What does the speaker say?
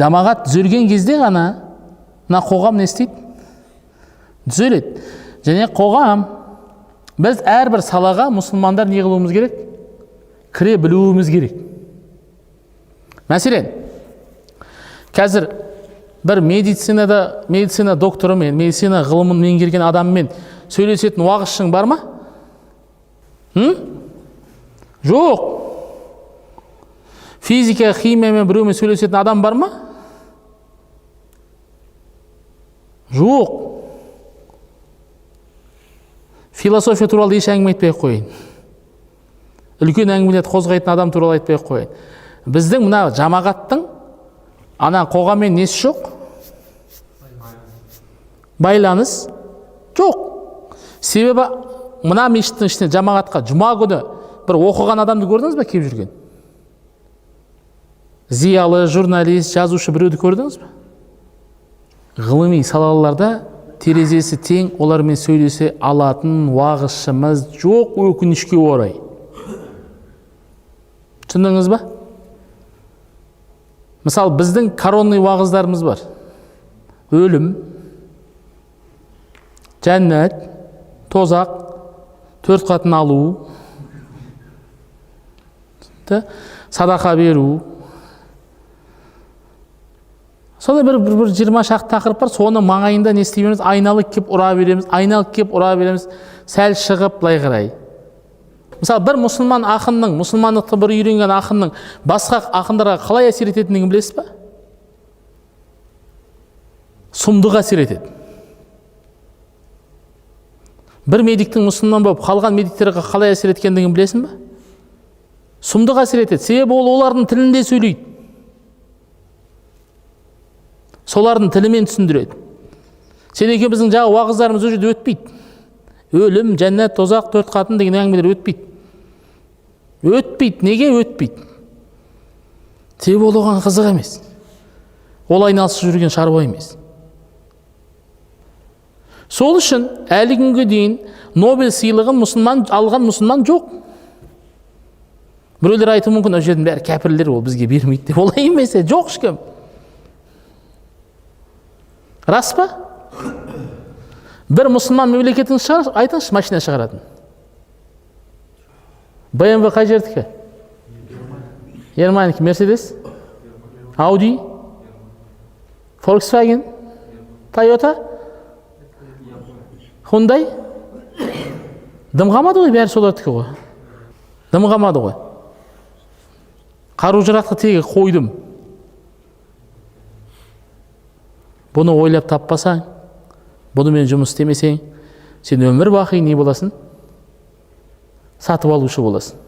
Жамағат түзелген кезде ғана мына қоғам не істейді? Түзеледі. Және қоғам, біз әрбір салаға мұсылмандар не қылуымыз керек? Кіре білуіміз керек. Мәселен, қазір бір медицина докторымен, медицина ғылымын меңгерген адаммен сөйлесетін уағызшың бар ма? Жоқ. Физика, химиямен біреумен сөйлесетін адам бар ма? Жоқ. Философия туралы еш әңгіме айтпай қойын. Үлкен әңгімелерді қозғайтын адам туралы айтпай қойын. Біздің мына жамағаттың ана қоғаммен несі жоқ? Байланыс жоқ. Себебі мына мешіттің ішіне жамағатқа жұма күні бір оқыған адамды көрдіңіз бе келіп жүрген? Зиялы, журналист, жазушы біреуді көрдіңіз бе? Ғылыми салаларда терезесі тең, олармен сөйлесе алатын уағызшымыз жоқ, өкінішке орай. Түсіндіңіз ба? Мысалы, біздің коронный уағыздарымыз бар. Өлім, жәннат, тозақ, 4 қатын алу, садақа беру. Сонда бір 20 шақты тақырып бар, соны маңайында не істей береміз? Айналып кеп ұра береміз, сәл шығып былай қарай. Мысалы, бір мұсылман ақынның, мұсылмандықты бір үйренген ақынның басқа ақындарға қалай әсер ететінін білесіз ба? Сұмдық әсер етеді. Бір медиктің мұсылман болып қалған медиктерге қалай әсер еткендігін білесің ба? Сұмдық әсер етеді. Себебі ол олардың тілінде сөйлейді. Солардың тілімен түсіндіреді. Сен екеуміздің жағы уағыздарымыз ол жерде өтпейді. Өлім, жәннат, тозақ, 4 қатын деген әңгімелер өтпейді. Неге өтпейді? Себебі ол оған қызық емес. Ол айналысып жүрген шаруа емес. Сол үшін әлі күнге дейін Нобель сыйлығын алған мұсылман жоқ. Біреулер айтуы мүмкін, ол жердің бәрі кәпірлер, ол бізге бермейді деп. Олай емес, жоқ ешкім. Рас па? Бір мұсылман мемлекетін шығар, айтыңызшы, машина шығаратын. BMW қай жердікі? Германиянікі, Мерседес, Ауди, Volkswagen, Toyota, Hyundai. Дым қалмады ғой, бәрі солардікі ғой. Дым қалмады ғой. Қару-жарақты тегі қойдым. Бұны ойлап таппасаң, бұнымен жұмыс істемесең, сен өмір бақи не боласың? Сатып алушы боласың.